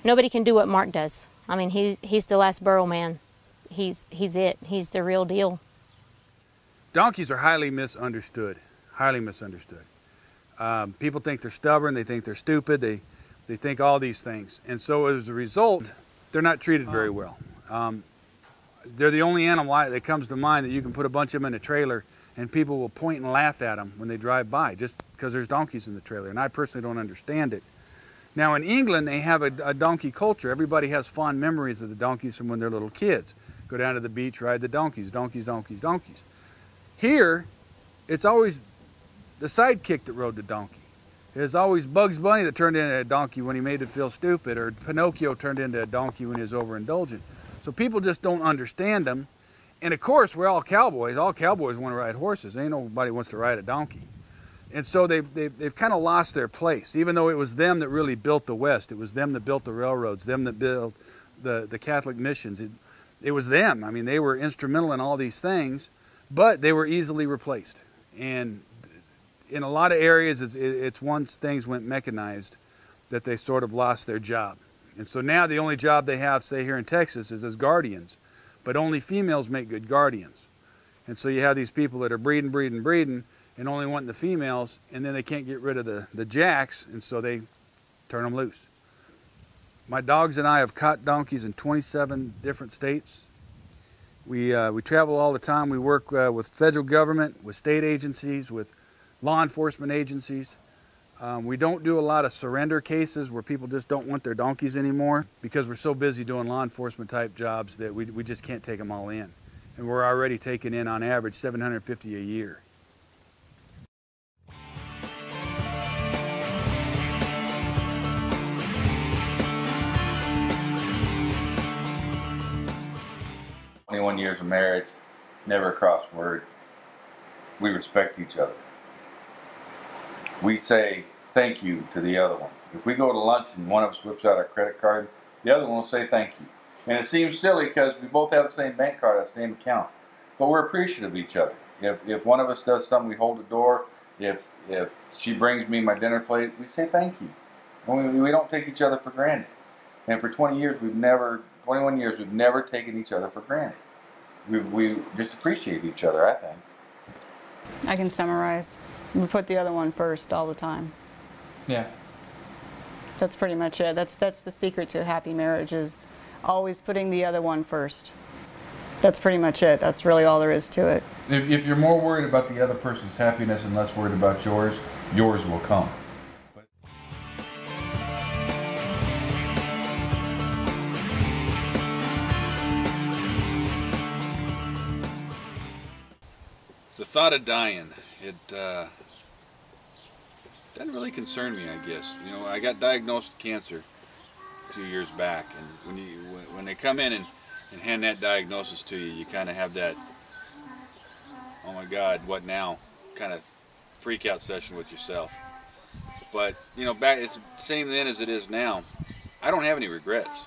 Nobody can do what Mark does. I mean, he's the last rroMan. He's it. He's the real deal. Donkeys are highly misunderstood. Highly misunderstood. People think they're stubborn. They think they're stupid. They think all these things. And so as a result, they're not treated very well. They're the only animal that comes to mind that you can put a bunch of them in a trailer and people will point and laugh at them when they drive by just because there's donkeys in the trailer. And I personally don't understand it. Now in England, they have a donkey culture. Everybody has fond memories of the donkeys from when they're little kids. Go down to the beach, ride the donkeys, donkeys, donkeys, donkeys. Here, it's always the sidekick that rode the donkey. There's always Bugs Bunny that turned into a donkey when he made it feel stupid, or Pinocchio turned into a donkey when he was overindulgent. So people just don't understand them. And of course, we're all cowboys. All cowboys want to ride horses. Ain't nobody wants to ride a donkey. And so they've kind of lost their place, even though it was them that really built the West. It was them that built the railroads, them that built the Catholic missions. It was them. I mean, they were instrumental in all these things, but they were easily replaced. And in a lot of areas, it's once things went mechanized that they sort of lost their job. And so now the only job they have, say here in Texas, is as guardians. But only females make good guardians. And so you have these people that are breeding, breeding, breeding, and only wanting the females, and then they can't get rid of the jacks, and so they turn them loose. My dogs and I have caught donkeys in 27 different states. We travel all the time. We work with federal government, with state agencies, with law enforcement agencies. We don't do a lot of surrender cases where people just don't want their donkeys anymore because we're so busy doing law enforcement type jobs that we just can't take them all in. And we're already taking in on average 750 a year. Years of marriage, never a cross word. We respect each other. We say thank you to the other one. If we go to lunch and one of us whips out our credit card, the other one will say thank you. And it seems silly because we both have the same bank card, the same account, but we're appreciative of each other. If one of us does something, we hold the door. If she brings me my dinner plate, we say thank you. And we don't take each other for granted. And for 21 years, we've never taken each other for granted. We just appreciate each other, I think. I can summarize. We put the other one first all the time. Yeah. That's pretty much it. That's the secret to a happy marriage, is always putting the other one first. That's pretty much it. That's really all there is to it. If you're more worried about the other person's happiness and less worried about yours, yours will come. The thought of dying, it doesn't really concern me, I guess. You know, I got diagnosed with cancer a few years back, and when they come in and hand that diagnosis to you, you kind of have that, oh my God, what now, kind of freak out session with yourself. But, you know, it's the same then as it is now. I don't have any regrets.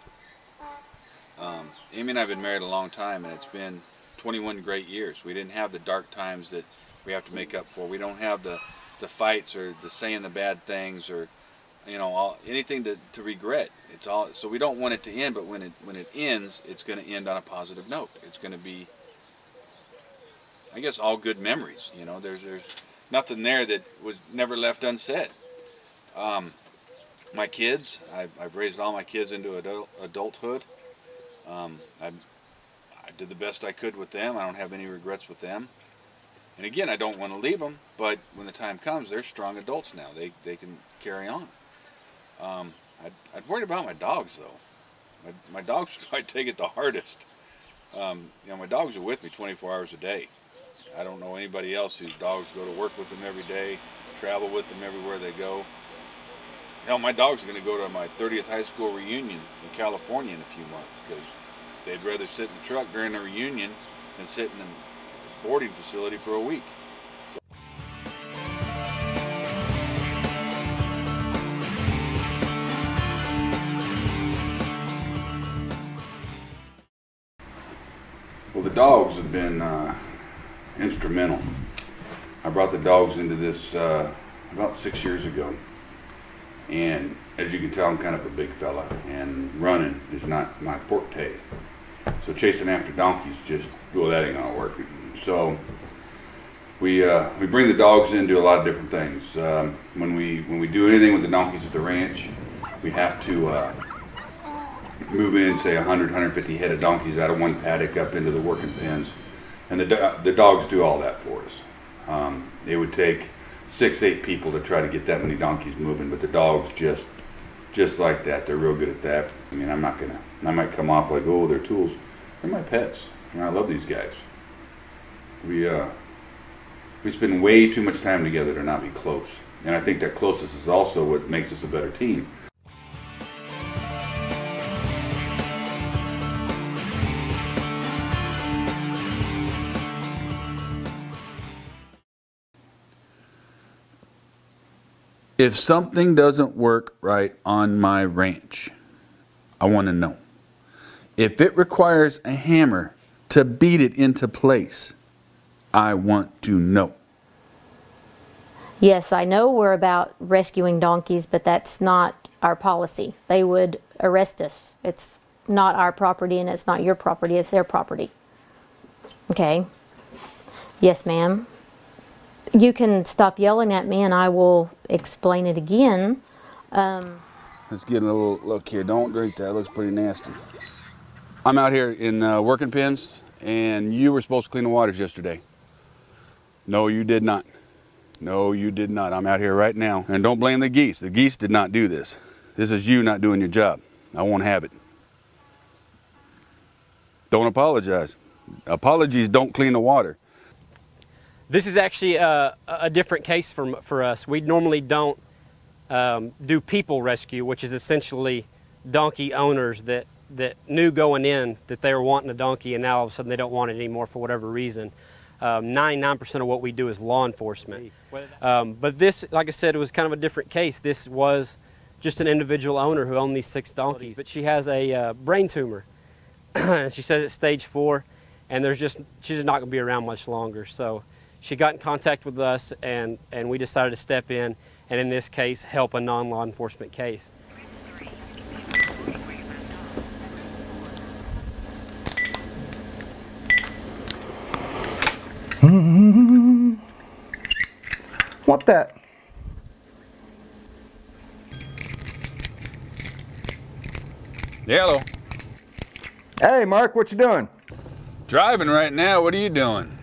Amy and I have been married a long time, and it's been 21 great years. We didn't have the dark times that we have to make up for. We don't have the fights or the saying the bad things, or, you know, anything to regret. It's all, so we don't want it to end, but when it ends, it's going to end on a positive note. It's going to be, I guess, all good memories. You know, there's nothing there that was never left unsaid. My kids, I've raised all my kids into adulthood. I did the best I could with them. I don't have any regrets with them. And again, I don't want to leave them, but when the time comes, they're strong adults now. They can carry on. I'd worried about my dogs, though. My dogs would probably take it the hardest. You know, my dogs are with me 24 hours a day. I don't know anybody else whose dogs go to work with them every day, travel with them everywhere they go. Hell, my dogs are going to go to my 30th high school reunion in California in a few months, because they'd rather sit in the truck during the reunion than sit in a boarding facility for a week. Well, the dogs have been instrumental. I brought the dogs into this about 6 years ago. And as you can tell, I'm kind of a big fella, and running is not my forte. So chasing after donkeys, just, well, that ain't gonna work. So we bring the dogs in, do a lot of different things. When we do anything with the donkeys at the ranch, we have to move in, say 100, 150 head of donkeys out of one paddock up into the working pens, and the dogs do all that for us. It would take 6, 8 people to try to get that many donkeys moving, but the dogs just like that. They're real good at that. I mean, I might come off like, oh, they're tools. They're my pets. I love these guys. We spend way too much time together to not be close, and I think that closeness is also what makes us a better team. If something doesn't work right on my ranch, I want to know. If it requires a hammer to beat it into place, I want to know. Yes, I know we're about rescuing donkeys, but that's not our policy. They would arrest us. It's not our property, and it's not your property, it's their property. Okay? Yes, ma'am. You can stop yelling at me and I will explain it again. Let's get a little look here. Don't drink that. It looks pretty nasty. I'm out here in working pens, and you were supposed to clean the waters yesterday. No, you did not. No, you did not. I'm out here right now. And don't blame the geese. The geese did not do this. This is you not doing your job. I won't have it. Don't apologize. Apologies don't clean the water. This is actually a different case for us. We normally don't do people rescue, which is essentially donkey owners that knew going in that they were wanting a donkey, and now all of a sudden they don't want it anymore for whatever reason. 99% of what we do is law enforcement. But this, like I said, it was kind of a different case. This was just an individual owner who owned these 6 donkeys, but she has a brain tumor. She says it's stage 4, and she's just not going to be around much longer. So she got in contact with us, and we decided to step in, and in this case, help a non-law enforcement case. What that? Hello. Hey, Mark, what you doing? Driving right now. What are you doing?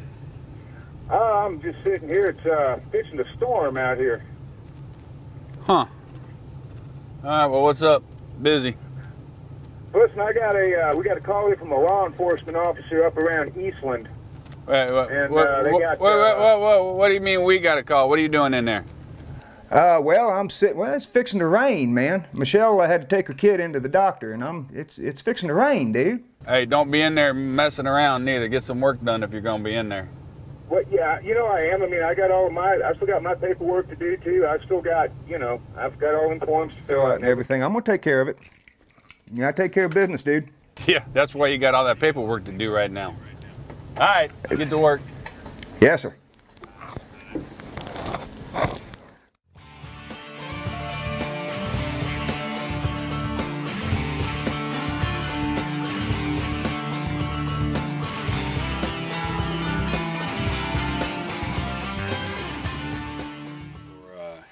I'm just sitting here. It's fixing to storm out here. Huh. All right, well, what's up? Busy. Listen, we got a call here from a law enforcement officer up around Eastland. Wait, And, what do you mean we got a call? What are you doing in there? Well, it's fixing to rain, man. Michelle had to take her kid into the doctor, and it's fixing to rain, dude. Hey, don't be in there messing around neither. Get some work done if you're gonna be in there. Well, yeah, you know I am. I mean, I still got my paperwork to do too. I've still got, I've got all them forms to fill out And everything. I'm gonna take care of it. Yeah, I take care of business, dude. Yeah, that's why you got all that paperwork to do right now. All right, get to work. Yes, sir.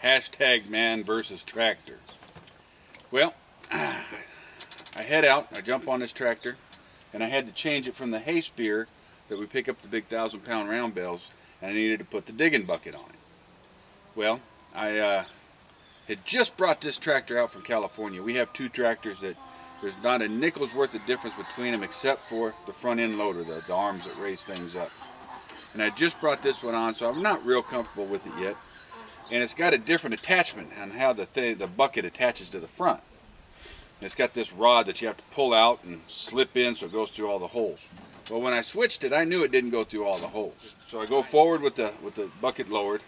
Hashtag man versus tractor. Well, I head out, I jump on this tractor, and I had to change it from the hay spear that we pick up the big 1,000-pound round bales, and I needed to put the digging bucket on it. Well, I had just brought this tractor out from California. We have 2 tractors that there's not a nickel's worth of difference between them except for the front end loader, the arms that raise things up. And I just brought this one on, so I'm not real comfortable with it yet. And it's got a different attachment on how the bucket attaches to the front. And it's got this rod that you have to pull out and slip in so it goes through all the holes. Well, when I switched it, I knew it didn't go through all the holes. So I go forward with the bucket lowered,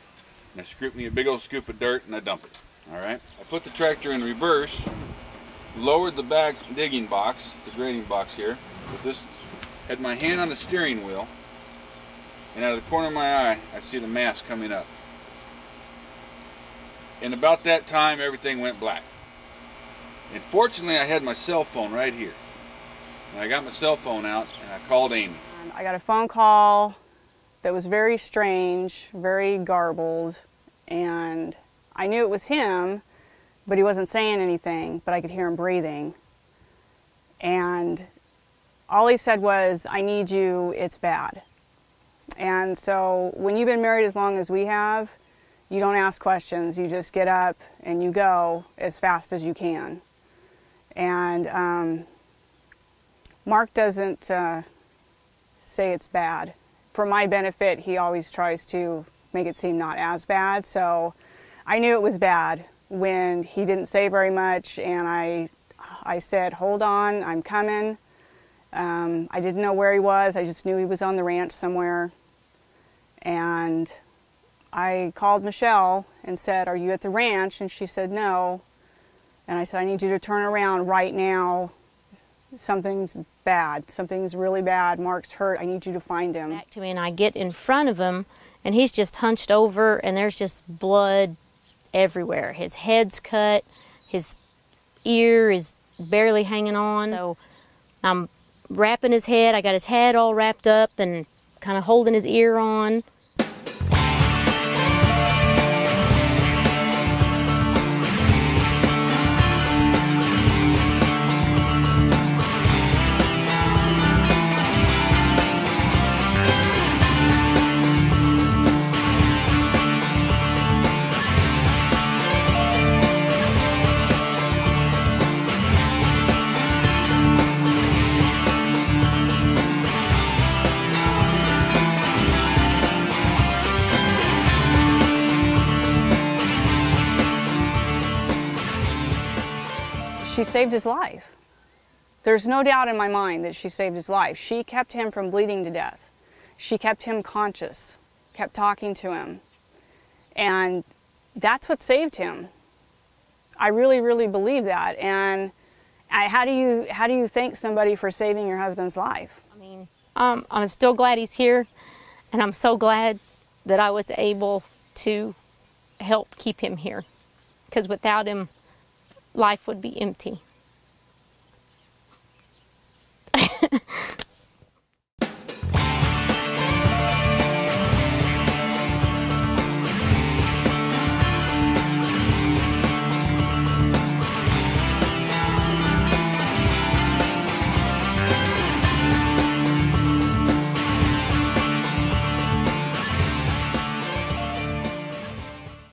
and I scoop me a big old scoop of dirt and I dump it. All right. I put the tractor in reverse, lowered the back digging box, the grading box here, with this, had my hand on the steering wheel, and out of the corner of my eye, I see the mass coming up. And about that time, everything went black. And fortunately, I had my cell phone right here. And I got my cell phone out and I called Amy. I got a phone call that was very strange, very garbled, and I knew it was him, but he wasn't saying anything, but I could hear him breathing. And all he said was, "I need you, it's bad." And so when you've been married as long as we have, you don't ask questions, you just get up and you go as fast as you can. And Mark doesn't say it's bad. For my benefit, he always tries to make it seem not as bad. So I knew it was bad when he didn't say very much, and I said, "Hold on, I'm coming." I didn't know where he was. I just knew he was on the ranch somewhere. And I called Michelle and said, "Are you at the ranch?" And she said, "No." And I said, "I need you to turn around right now. Something's bad. Something's really bad. Mark's hurt. I need you to find him." Back to me, and I get in front of him, and he's just hunched over, and there's just blood everywhere. His head's cut. His ear is barely hanging on. So I'm wrapping his head. I got his head all wrapped up and kind of holding his ear on. She saved his life. There's no doubt in my mind that she saved his life. She kept him from bleeding to death. She kept him conscious, kept talking to him. And that's what saved him. I really, really believe that. And how do you thank somebody for saving your husband's life? I mean, I'm still glad he's here, and I'm so glad that I was able to help keep him here, because without him, life would be empty.